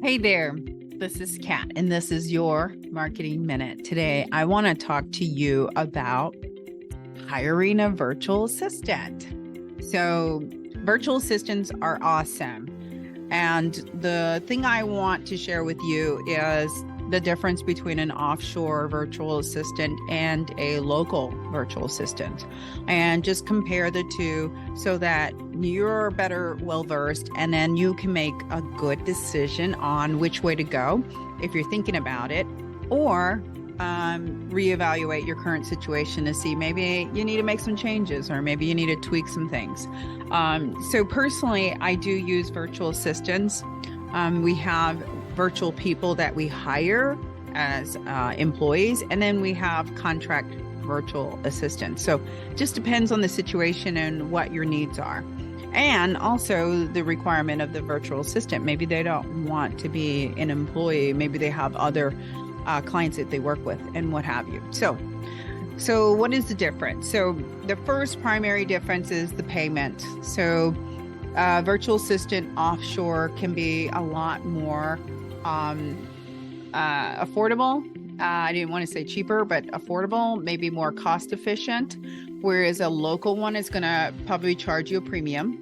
Hey there, this is Kat, and this is your Marketing Minute. Today, I want to talk to you about hiring a virtual assistant. So, virtual assistants are awesome. And the thing I want to share with you is the difference between an offshore virtual assistant and a local virtual assistant, and just compare the two so that you're better well-versed and then you can make a good decision on which way to go if you're thinking about it, or reevaluate your current situation to see maybe you need to make some changes or maybe you need to tweak some things. So personally, I do use virtual assistants. We have virtual people that we hire as employees, and then we have contract virtual assistants. So just depends on the situation and what your needs are. And also the requirement of the virtual assistant. Maybe they don't want to be an employee. Maybe they have other clients that they work with and what have you. So what is the difference? So the first primary difference is the payment. So virtual assistant offshore can be a lot more affordable. I didn't want to say cheaper, but affordable, maybe more cost efficient, whereas a local one is going to probably charge you a premium.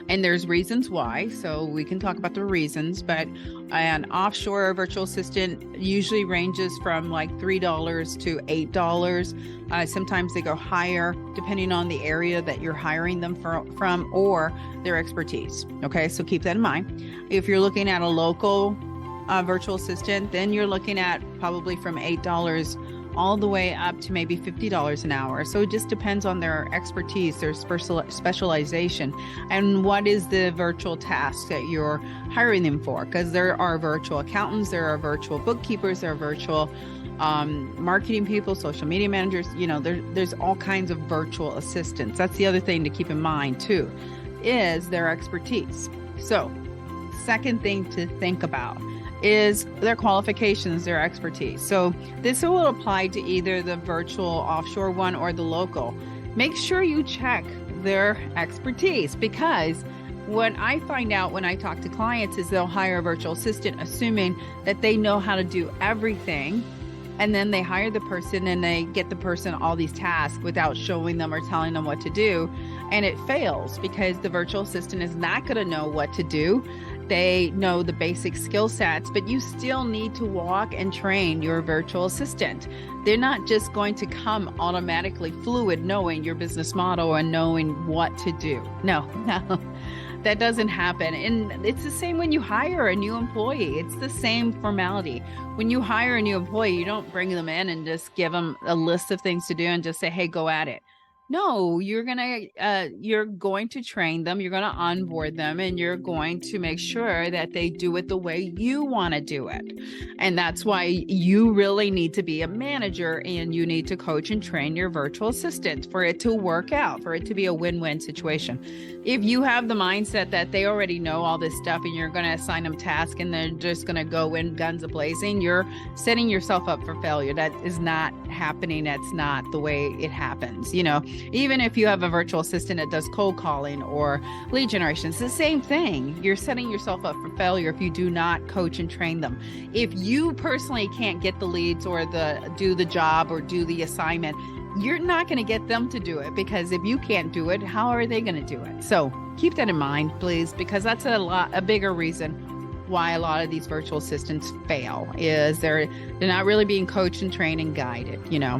And there's reasons why, so we can talk about the reasons, but an offshore virtual assistant usually ranges from like $3 to $8. Sometimes they go higher depending on the area that you're hiring them from or their expertise. Okay, so keep that in mind. If you're looking at a local virtual assistant, then you're looking at probably from $8 all the way up to maybe $50 an hour. So it just depends on their expertise, their specialization, and what is the virtual task that you're hiring them for. Because there are virtual accountants, there are virtual bookkeepers, there are virtual marketing people, social media managers. You know, there's all kinds of virtual assistants. That's the other thing to keep in mind too, is their expertise. So second thing to think about is their qualifications, their expertise. So this will apply to either the virtual offshore one or the local. Make sure you check their expertise, because what I find out when I talk to clients is they'll hire a virtual assistant assuming that they know how to do everything. And then they hire the person and they get the person all these tasks without showing them or telling them what to do. And it fails because the virtual assistant is not going to know what to do. They know the basic skill sets, but you still need to walk and train your virtual assistant. They're not just going to come automatically fluid knowing your business model and knowing what to do. No, that doesn't happen. And it's the same when you hire a new employee. It's the same formality. When you hire a new employee, you don't bring them in and just give them a list of things to do and just say, hey, go at it. No, you're going to train them, you're going to onboard them, and you're going to make sure that they do it the way you want to do it. And that's why you really need to be a manager, and you need to coach and train your virtual assistant for it to work out, for it to be a win-win situation. If you have the mindset that they already know all this stuff and you're going to assign them tasks and they're just going to go in guns a-blazing, you're setting yourself up for failure. That is not happening. That's not the way it happens. You know, even if you have a virtual assistant that does cold calling or lead generation, it's the same thing. You're setting yourself up for failure if you do not coach and train them. If you personally can't get the leads or do the job or do the assignment, you're not going to get them to do it, because if you can't do it, how are they going to do it? So keep that in mind, please, because that's a bigger reason why a lot of these virtual assistants fail, is they're not really being coached and trained and guided, you know.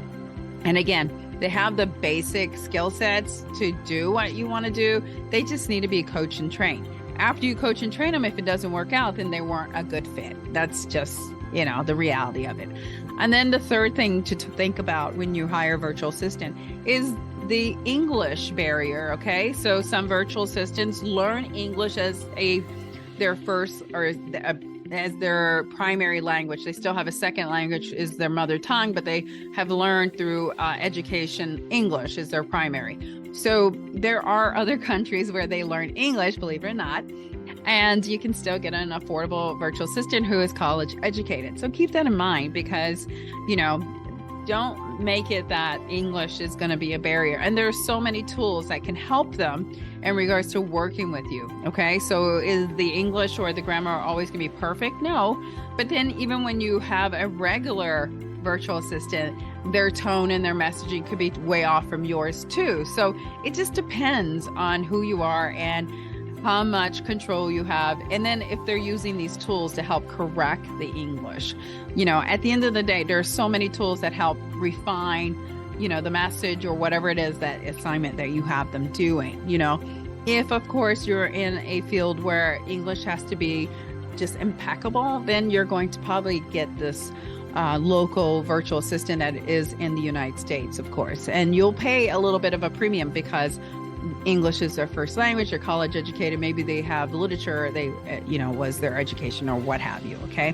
And again, they have the basic skill sets to do what you want to do. They just need to be coached and trained. After you coach and train them, if it doesn't work out, then they weren't a good fit. That's just, you know, the reality of it. And then the third thing to think about when you hire a virtual assistant is the English barrier. Okay, so some virtual assistants learn English as their first or as their primary language. They still have a second language is their mother tongue, but they have learned through education English is their primary. So there are other countries where they learn English, believe it or not, and you can still get an affordable virtual assistant who is college educated. So keep that in mind, because, you know, don't make it that English is going to be a barrier. And there's so many tools that can help them in regards to working with you. Okay. So is the English or the grammar always going to be perfect? No. But then even when you have a regular virtual assistant, their tone and their messaging could be way off from yours too. So it just depends on who you are and how much control you have. And then if they're using these tools to help correct the English, at the end of the day, there are so many tools that help refine, the message or whatever it is, that assignment that you have them doing. If of course you're in a field where English has to be just impeccable, then you're going to probably get this local virtual assistant that is in the United States, of course, and you'll pay a little bit of a premium because English is their first language. They're college educated. Maybe they have literature. They, was their education or what have you. Okay.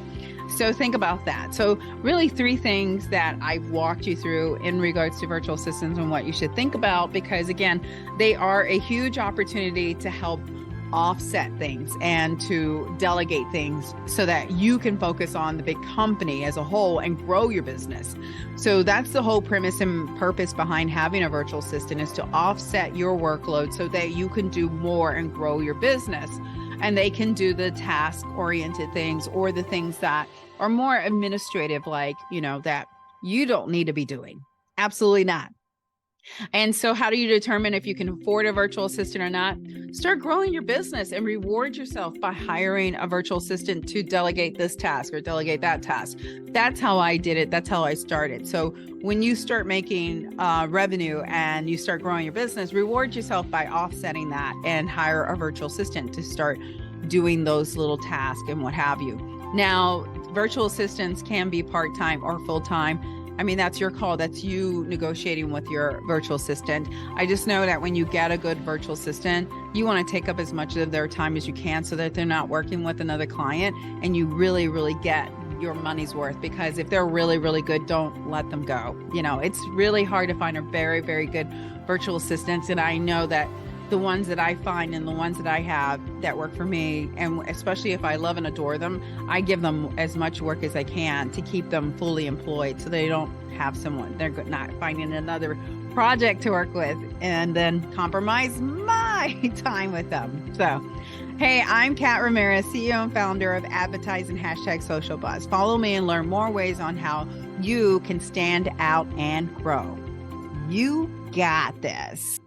So think about that. So really 3 things that I've walked you through in regards to virtual assistants and what you should think about, because again, they are a huge opportunity to help offset things and to delegate things so that you can focus on the big company as a whole and grow your business. So that's the whole premise and purpose behind having a virtual assistant, is to offset your workload so that you can do more and grow your business. And they can do the task-oriented things or the things that are more administrative, like, that you don't need to be doing. Absolutely not. And so how do you determine if you can afford a virtual assistant or not? Start growing your business and reward yourself by hiring a virtual assistant to delegate this task or delegate that task. That's how I did it. That's how I started. So when you start making revenue and you start growing your business, reward yourself by offsetting that and hire a virtual assistant to start doing those little tasks and what have you. Now, virtual assistants can be part-time or full-time. I mean, that's your call. That's you negotiating with your virtual assistant. I just know that when you get a good virtual assistant, you want to take up as much of their time as you can so that they're not working with another client, and you really, really get your money's worth. Because if they're really, really good, don't let them go. It's really hard to find a very, very good virtual assistants. And I know that the ones that I find and the ones that I have that work for me, and especially if I love and adore them, I give them as much work as I can to keep them fully employed so they don't have someone, they're not finding another project to work with and then compromise my time with them. So, hey, I'm Kat Ramirez, CEO and founder of adBidtise and Hashtag SocialBuzz. Follow me and learn more ways on how you can stand out and grow. You got this.